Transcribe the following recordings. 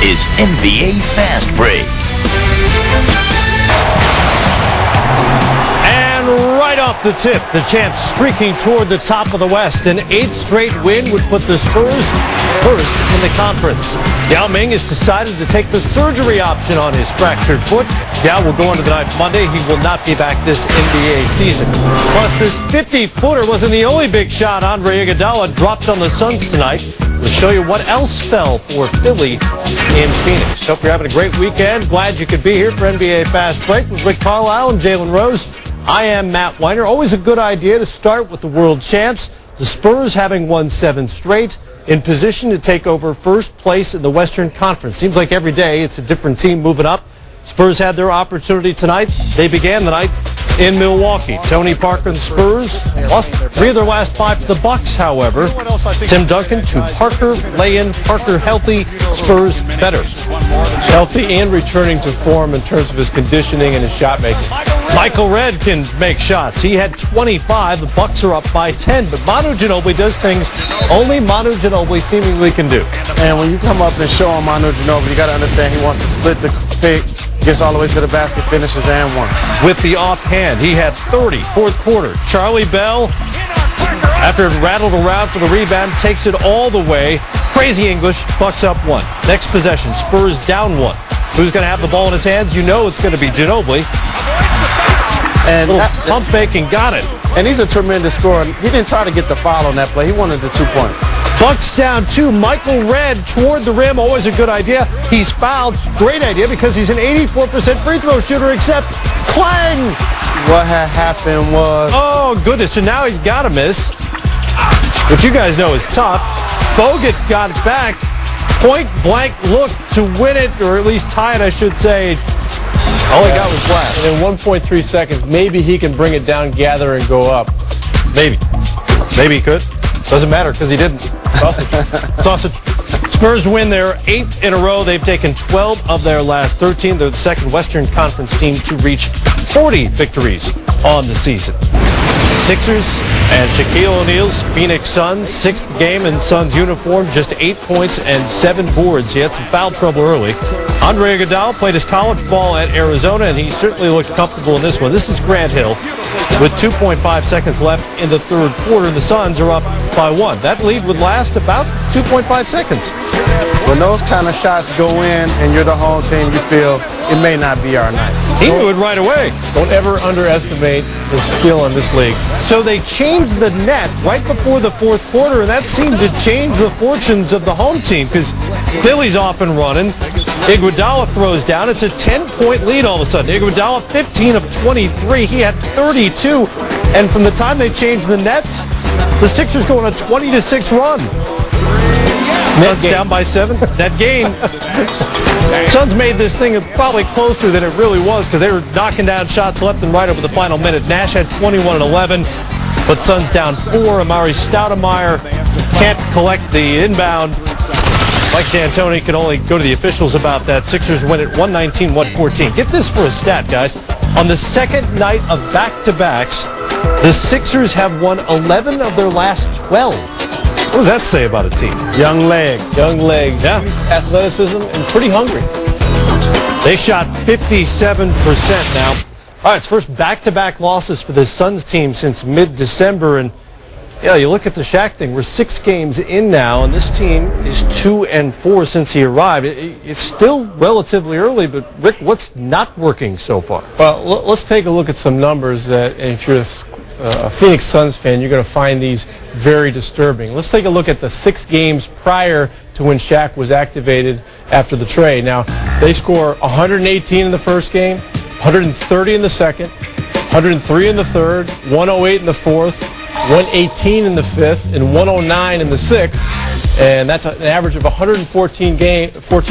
is NBA Fastbreak. And right off the tip, the champs streaking toward the top of the West. An 8th straight win would put the Spurs first in the conference. Yao Ming has decided to take the surgery option on his fractured foot. Yao will go into the night Monday. He will not be back this NBA season. Plus, this 50-footer wasn't the only big shot Andre Iguodala dropped on the Suns tonight. We'll show you what else fell for Philly in Phoenix. Hope you're having a great weekend. Glad you could be here for NBA Fast Break with Rick Carlisle and Jalen Rose. I am Matt Weiner. Always a good idea to start with the world champs. The Spurs, having won 7 straight, in position to take over first place in the Western Conference. Seems like every day it's a different team moving up. Spurs had their opportunity tonight. They began the night in Milwaukee. Tony Parker and the Spurs lost 3 of their last 5 to the Bucks, however. Tim Duncan to Parker, lay-in, Parker healthy, Spurs better. Healthy and returning to form in terms of his conditioning and his shot making. Michael Redd can make shots. He had 25. The Bucks are up by 10. But Manu Ginobili does things only Manu Ginobili seemingly can do. And when you come up and show him Manu Ginobili, you got to understand he wants to split the pick, gets all the way to the basket, finishes and one. With the offhand, he had 30, fourth quarter. Charlie Bell, after it rattled around for the rebound, takes it all the way. Crazy English, Bucks up 1. Next possession, Spurs down 1. Who's going to have the ball in his hands? You know it's going to be Ginobili. And pump fake and got it. And he's a tremendous scorer. He didn't try to get the foul on that play. He wanted the 2 points. Bucks down 2. Michael Redd toward the rim. Always a good idea. He's fouled. Great idea because he's an 84% free throw shooter, except clang. What had happened was... Oh, goodness. So now he's got to miss, which you guys know is tough. Bogut got it back. Point blank look to win it, or at least tie it, I should say. All he got was glass. And in 1.3 seconds, maybe he can bring it down, gather, and go up. Maybe. Maybe he could. Doesn't matter because he didn't. Sausage. Spurs win their 8th in a row. They've taken 12 of their last 13. They're the second Western Conference team to reach 40 victories on the season. Sixers and Shaquille O'Neal's Phoenix Suns, 6th game in Suns uniform, just 8 points and 7 boards. He had some foul trouble early. Andre Iguodala played his college ball at Arizona, and he certainly looked comfortable in this one. This is Grant Hill with 2.5 seconds left in the third quarter. The Suns are up by 1. That lead would last about 2.5 seconds. When those kind of shots go in and you're the home team, you feel it may not be our night. He knew it right away. Don't ever underestimate the skill in this league. So they changed the net right before the fourth quarter, and that seemed to change the fortunes of the home team because Philly's off and running. Iguodala throws down. It's a 10-point lead all of a sudden. Iguodala, 15 of 23. He had 32. And from the time they changed the nets, the Sixers go on a 20-6 run. Suns down by 7. That game, Suns made this thing probably closer than it really was because they were knocking down shots left and right over the final minute. Nash had 21 and 11, but Suns down 4. Amari Stoudemire can't collect the inbound. Mike D'Antoni can only go to the officials about that. Sixers win at 119-114. Get this for a stat, guys. On the second night of back-to-backs, the Sixers have won 11 of their last 12. What does that say about a team? Young legs. Young legs. Yeah. Athleticism and pretty hungry. They shot 57% now. All right, it's first back-to-back losses for the Suns team since mid-December. And, yeah, you look at the Shaq thing. We're 6 games in now, and this team is 2-4 since he arrived. It's still relatively early, but, Rick, what's not working so far? Well, let's take a look at some numbers that, and if you're a Phoenix Suns fan, you're going to find these very disturbing. Let's take a look at the 6 games prior to when Shaq was activated after the trade. Now, they score 118 in the first game, 130 in the second, 103 in the third, 108 in the fourth, 118 in the fifth, and 109 in the sixth. And that's an average of 114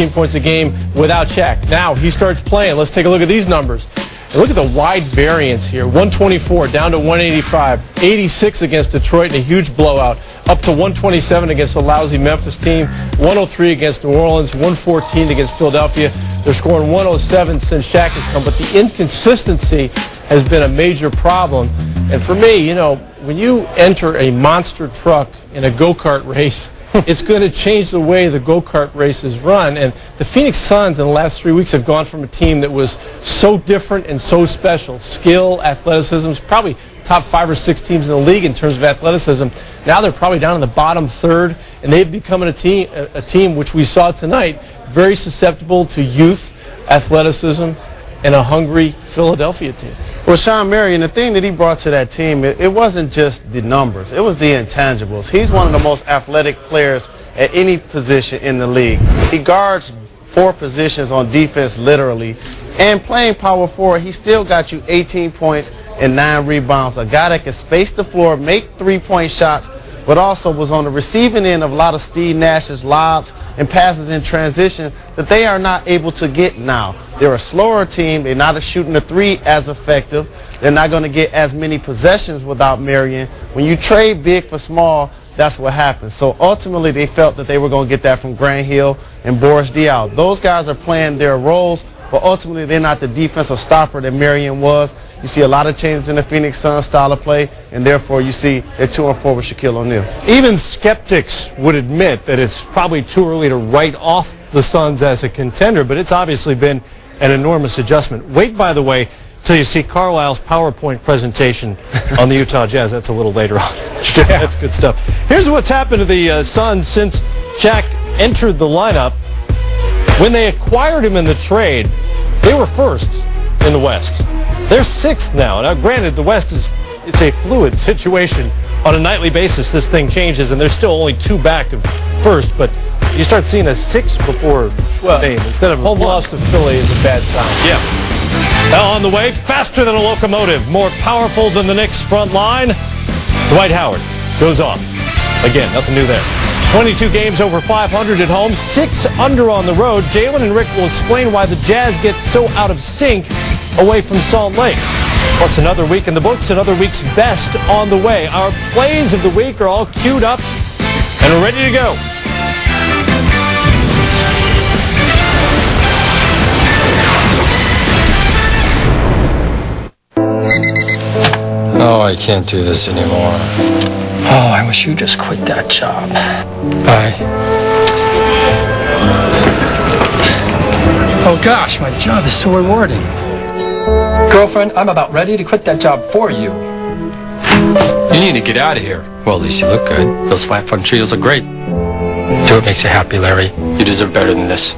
points a game without Shaq. Now, he starts playing. Let's take a look at these numbers. And look at the wide variance here. 124 down to 185. 86 against Detroit in a huge blowout. Up to 127 against a lousy Memphis team. 103 against New Orleans. 114 against Philadelphia. They're scoring 107 since Shaq has come. But the inconsistency has been a major problem. And for me, you know, when you enter a monster truck in a go-kart race It's going to change the way the go-kart races run. And the Phoenix Suns in the last 3 weeks have gone from a team that was so different and so special. Skill, athleticism, probably top 5 or 6 teams in the league in terms of athleticism. Now they're probably down in the bottom third, and they've become a team which we saw tonight, very susceptible to youth, athleticism, and a hungry Philadelphia team. Well, Sean Marion, the thing that he brought to that team, it wasn't just the numbers. It was the intangibles. He's one of the most athletic players at any position in the league. He guards 4 positions on defense, literally. And playing power forward, he still got you 18 points and 9 rebounds. A guy that can space the floor, make 3-point shots, but also was on the receiving end of a lot of Steve Nash's lobs and passes in transition that they are not able to get now. They're a slower team. They're not shooting the 3 as effective. They're not going to get as many possessions without Marion. When you trade big for small, that's what happens. So ultimately, they felt that they were going to get that from Grant Hill and Boris Diaw. Those guys are playing their roles, but ultimately, they're not the defensive stopper that Marion was. You see a lot of changes in the Phoenix Suns style of play, and therefore you see they're 2-4 with Shaquille O'Neal. Even skeptics would admit that it's probably too early to write off the Suns as a contender, but it's obviously been an enormous adjustment. Wait, by the way, till you see Carlisle's PowerPoint presentation on the Utah Jazz. That's a little later on. That's good stuff. Here's what's happened to the Suns since Shaq entered the lineup. When they acquired him in the trade, they were first in the West. They're 6th now. Now, granted, the West it's a fluid situation. On a nightly basis, this thing changes, and they're still only 2 back of first, but you start seeing a 6 before name instead of home loss to Philly is a bad sign. Yeah. Now on the way, faster than a locomotive, more powerful than the Knicks front line. Dwight Howard goes off. Again, nothing new there. 22 games over 500 at home, 6 under on the road. Jalen and Rick will explain why the Jazz get so out of sync away from Salt Lake. Plus another week in the books, another week's best on the way. Our plays of the week are all queued up and are ready to go. Oh, I can't do this anymore. Oh, I wish you'd just quit that job. Bye. Oh gosh, my job is so rewarding. Girlfriend, I'm about ready to quit that job for you. You need to get out of here. Well, at least you look good. Those flat front Cheetos are great. Do what makes you happy, Larry. You deserve better than this.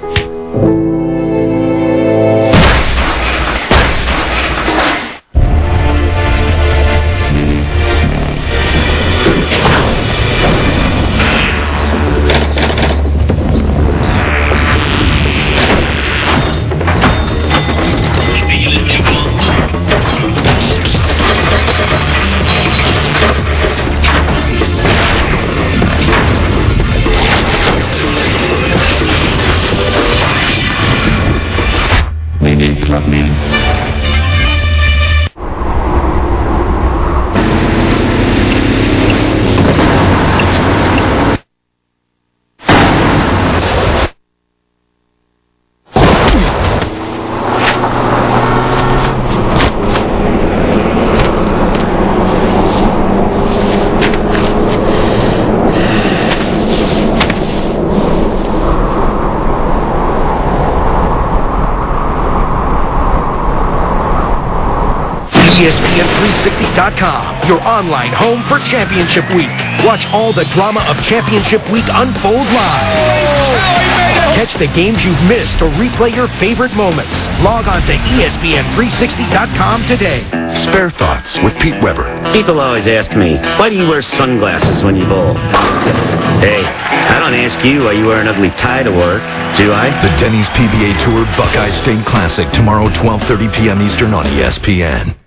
ESPN360.com, your online home for Championship Week. Watch all the drama of Championship Week unfold live. Catch the games you've missed or replay your favorite moments. Log on to ESPN360.com today. Spare Thoughts with Pete Weber. People always ask me, why do you wear sunglasses when you bowl? Hey, I don't ask you why you wear an ugly tie to work, do I? The Denny's PBA Tour Buckeye State Classic tomorrow, 12:30 p.m. Eastern on ESPN.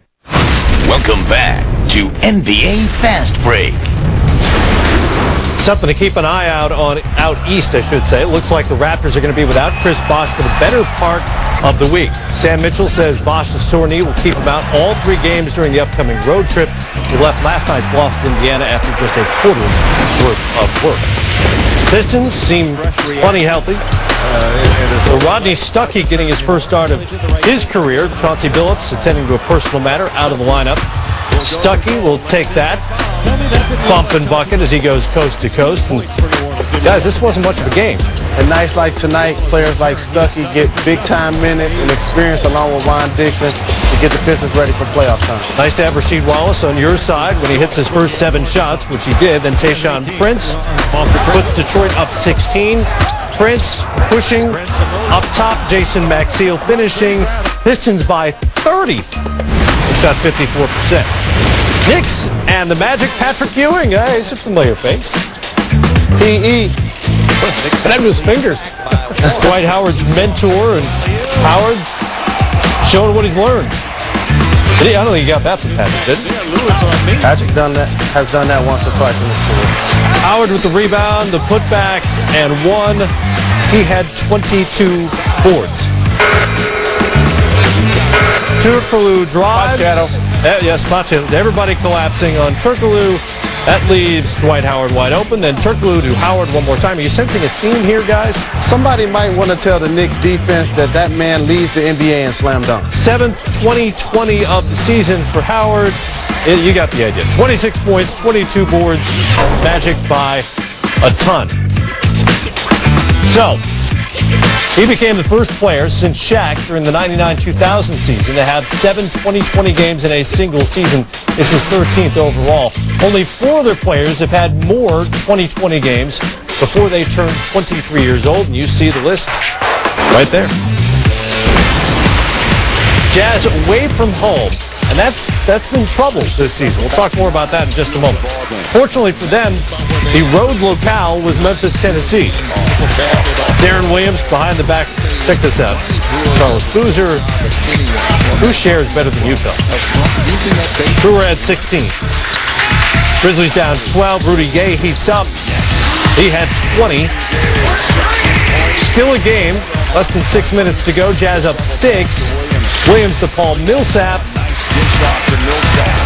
Welcome back to NBA Fast Break. Something to keep an eye out east, I should say. It looks like the Raptors are going to be without Chris Bosh for the better part of the week. Sam Mitchell says Bosh's sore knee will keep him out all 3 games during the upcoming road trip. He left last night's loss to Indiana after just a quarter's worth of work. Pistons seem plenty healthy. Rodney Stuckey getting his first start of his career. Chauncey Billups attending to a personal matter out of the lineup. Stuckey will take that. bump and bucket as he goes coast to coast. And guys, this wasn't much of a game. And nights like tonight, players like Stuckey get big-time minutes and experience along with Ron Dixon to get the Pistons ready for playoff time. Nice to have Rasheed Wallace on your side when he hits his first 7 shots, which he did. Then Tayshaun Prince puts Detroit up 16. Prince pushing up top. Jason Maxiell finishing. Pistons by 30. Shot 54%. Knicks and the Magic, Patrick Ewing. He's a familiar face. P.E. That was fingers. Dwight Howard's mentor, and Howard showing what he's learned. I don't think he got that from Patrick, did he? Patrick has done that once or twice in his career. Howard with the rebound, the putback, and one. He had 22 boards. Turkoglu drives. Yes, spot shadow. Everybody collapsing on Turkoglu. That leaves Dwight Howard wide open. Then Turkoglu to Howard one more time. Are you sensing a theme here, guys? Somebody might want to tell the Knicks defense that man leads the NBA in slam dunk. 7th 2020 of the season for Howard. You got the idea. 26 points, 22 boards. Magic by a ton. So, he became the first player since Shaq during the 99-2000 season to have 7 20-20 games in a single season. It's his 13th overall. Only 4 other players have had more 20-20 games before they turned 23 years old, and you see the list right there. Jazz away from home, and that's been trouble this season. We'll talk more about that in just a moment. Fortunately for them, the road locale was Memphis, Tennessee. Darren Williams behind the back. Check this out. Carlos Boozer. Who shares better than Utah? Brewer at 16. Grizzlies down 12. Rudy Gay heats up. He had 20. Still a game. Less than 6 minutes to go. Jazz up 6. Williams to Paul Millsap.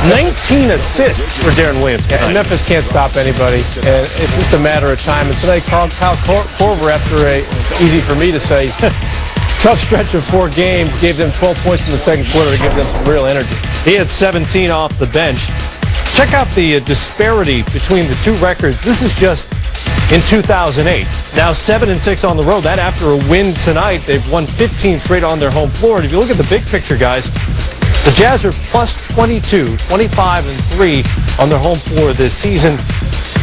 19 assists for Darren Williams tonight. And Memphis can't stop anybody. And it's just a matter of time. And tonight, Kyle Korver, after easy for me to say, tough stretch of 4 games, gave them 12 points in the second quarter to give them some real energy. He had 17 off the bench. Check out the disparity between the 2 records. This is just in 2008. Now 7-6 on the road. That after a win tonight. They've won 15 straight on their home floor. And if you look at the big picture, guys, the Jazz are plus 22, 25-3 on their home floor this season,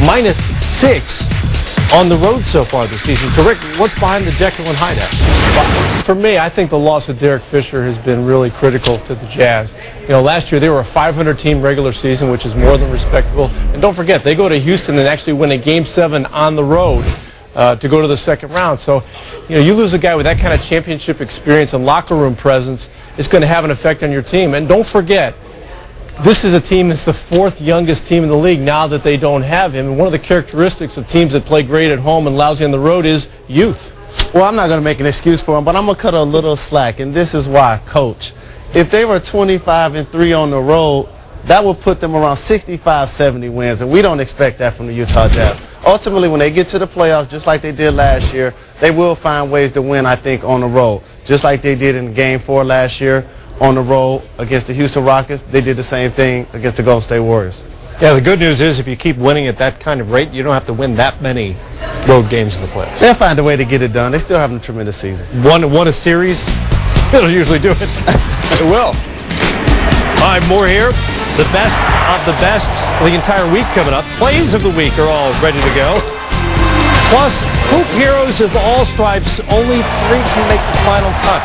minus 6 on the road so far this season. So, Rick, what's behind the Jekyll and Hyde action? For me, I think the loss of Derek Fisher has been really critical to the Jazz. You know, last year they were a 500-team regular season, which is more than respectable. And don't forget, they go to Houston and actually win a Game 7 on the road to go to the second round. So, you know, you lose a guy with that kind of championship experience and locker room presence, it's going to have an effect on your team. And don't forget, this is a team that's the 4th youngest team in the league now that they don't have him. And one of the characteristics of teams that play great at home and lousy on the road is youth. Well, I'm not going to make an excuse for him, but I'm going to cut a little slack, and this is why, Coach. If they were 25-3 on the road, that would put them around 65-70 wins, and we don't expect that from the Utah Jazz. Ultimately, when they get to the playoffs, just like they did last year, they will find ways to win, I think, on the road. Just like they did in Game 4 last year on the road against the Houston Rockets, they did the same thing against the Golden State Warriors. Yeah, the good news is if you keep winning at that kind of rate, you don't have to win that many road games in the playoffs. They'll find a way to get it done. They still have a tremendous season. Won a series, it'll usually do it. It will. All right, more here. The best of the best of the entire week coming up. Plays of the week are all ready to go. Plus, Hoop Heroes of all stripes, only 3 can make the final cut.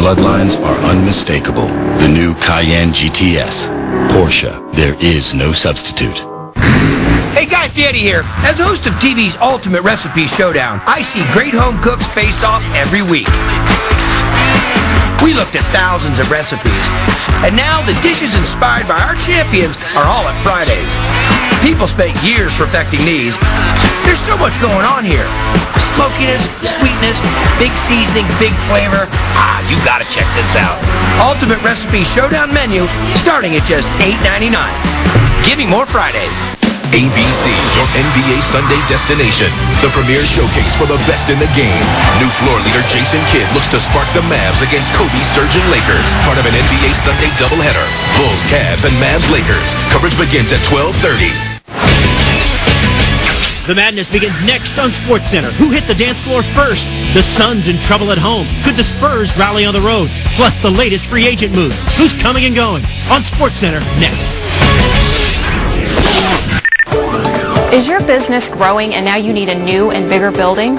Bloodlines are unmistakable. The new Cayenne GTS. Porsche, there is no substitute. Hey, Guy Fieri here. As host of TV's Ultimate Recipe Showdown, I see great home cooks face off every week. We looked at thousands of recipes, and now the dishes inspired by our champions are all at Fridays. People spent years perfecting these. There's so much going on here. Smokiness, sweetness, big seasoning, big flavor. You gotta check this out. Ultimate Recipe Showdown menu starting at just $8.99. Give me more Fridays. ABC, your NBA Sunday destination. The premier showcase for the best in the game. New floor leader Jason Kidd looks to spark the Mavs against Kobe's surging Lakers. Part of an NBA Sunday doubleheader. Bulls, Cavs, and Mavs, Lakers. Coverage begins at 12:30. The madness begins next on SportsCenter. Who hit the dance floor first? The Suns in trouble at home. Could the Spurs rally on the road? Plus the latest free agent moves. Who's coming and going? On SportsCenter next. Is your business growing and now you need a new and bigger building?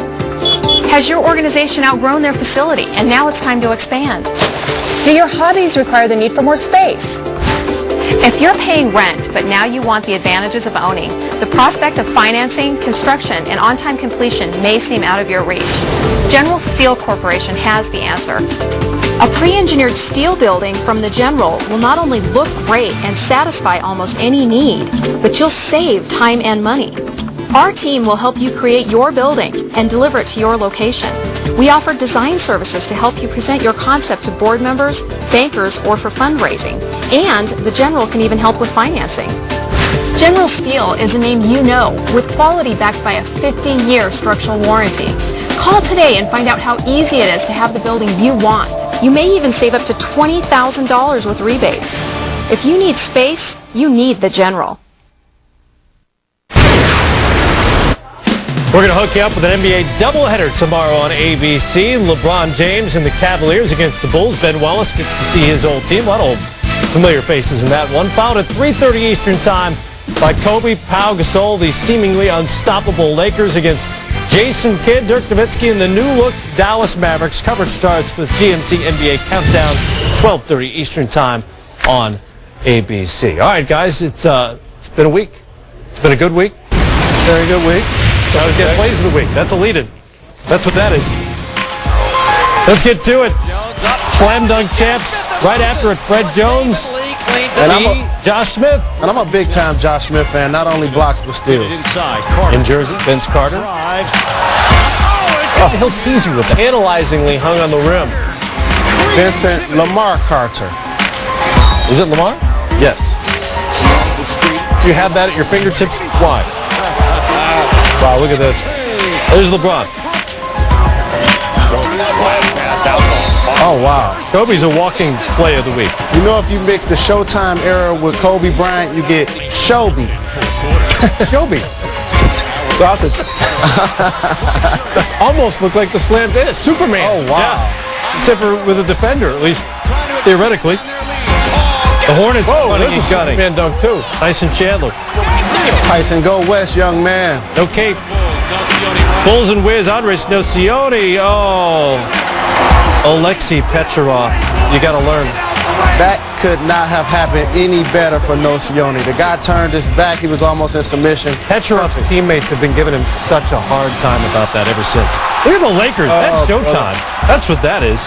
Has your organization outgrown their facility and now it's time to expand? Do your hobbies require the need for more space? If you're paying rent, but now you want the advantages of owning, the prospect of financing, construction, and on-time completion may seem out of your reach. General Steel Corporation has the answer. A pre-engineered steel building from the General will not only look great and satisfy almost any need, but you'll save time and money. Our team will help you create your building and deliver it to your location. We offer design services to help you present your concept to board members, bankers, or for fundraising. And the General can even help with financing. General Steel is a name you know, with quality backed by a 50-year structural warranty. Call today and find out how easy it is to have the building you want. You may even save up to $20,000 with rebates. If you need space, you need the General. We're going to hook you up with an NBA doubleheader tomorrow on ABC. LeBron James and the Cavaliers against the Bulls. Ben Wallace gets to see his old team. A lot of old familiar faces in that one. Followed at 3:30 Eastern Time by Kobe, Pau Gasol, the seemingly unstoppable Lakers against Jason Kidd, Dirk Nowitzki, and the new-look Dallas Mavericks. Coverage starts with GMC NBA Countdown, 12:30 Eastern Time on ABC. All right, guys, it's been a week. It's been a good week. Very good week. Now we get plays of the week. That's a lead-in. That's what that is. Let's get to it. Slam dunk champs. Right after it, Fred Jones and Josh Smith. And I'm a big-time Josh Smith fan. Not only blocks, but steals. In Jersey, Vince Carter. He'll tease you with that. Tantalizingly hung on the rim. Vincent Lamar Carter. Is it Lamar? Yes. Do you have that at your fingertips? Why? Wow, look at this. There's LeBron. Oh, wow. Kobe's a walking play of the week. You know, if you mix the Showtime era with Kobe Bryant, you get Shobi. Shobi. Sausage. That's almost look like the slam dunk. Superman. Oh, wow. Yeah. Except for with a defender, at least theoretically. The Hornets running and gunning. Superman dunk, too. Tyson Chandler. Tyson, go west, young man. No cape. Bulls and Wiz, Andres Nocioni. Oh. Alexei Petrov. You got to learn. That could not have happened any better for Nocioni. The guy turned his back. He was almost in submission. Petrov's teammates have been giving him such a hard time about that ever since. Look at the Lakers. That's Showtime. That's what that is.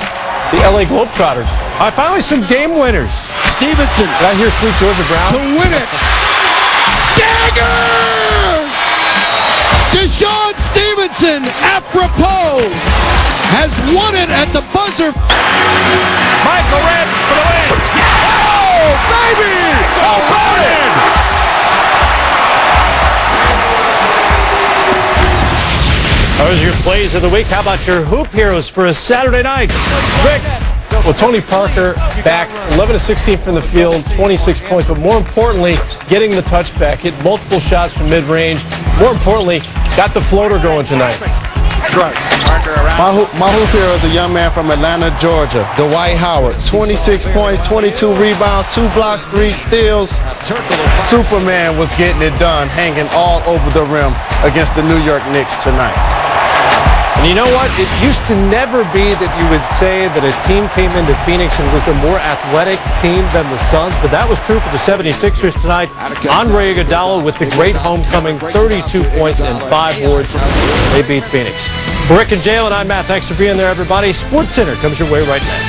The LA Globetrotters. All right, finally some game winners. Stevenson. Did I hear Sweet Georgia Brown? To win it. Dagger! Deshaun Stevenson, apropos, has won it at the buzzer. Michael Redd for the win. Oh, baby! How about it? Those are your plays of the week. How about your hoop heroes for a Saturday night? Rick. Well, Tony Parker back 11 of 16 from the field, 26 points, but more importantly, getting the touchback, hit multiple shots from mid-range. More importantly, got the floater going tonight. That's right. My hoop hero is a young man from Atlanta, Georgia, Dwight Howard. 26 points, 22 rebounds, 2 blocks, 3 steals. Superman was getting it done, hanging all over the rim against the New York Knicks tonight. And you know what? It used to never be that you would say that a team came into Phoenix and was the more athletic team than the Suns, but that was true for the 76ers tonight. Andre Iguodala with the great homecoming, 32 points and 5 boards. They beat Phoenix. For Rick and Jalen, I'm Matt. Thanks for being there, everybody. SportsCenter comes your way right now.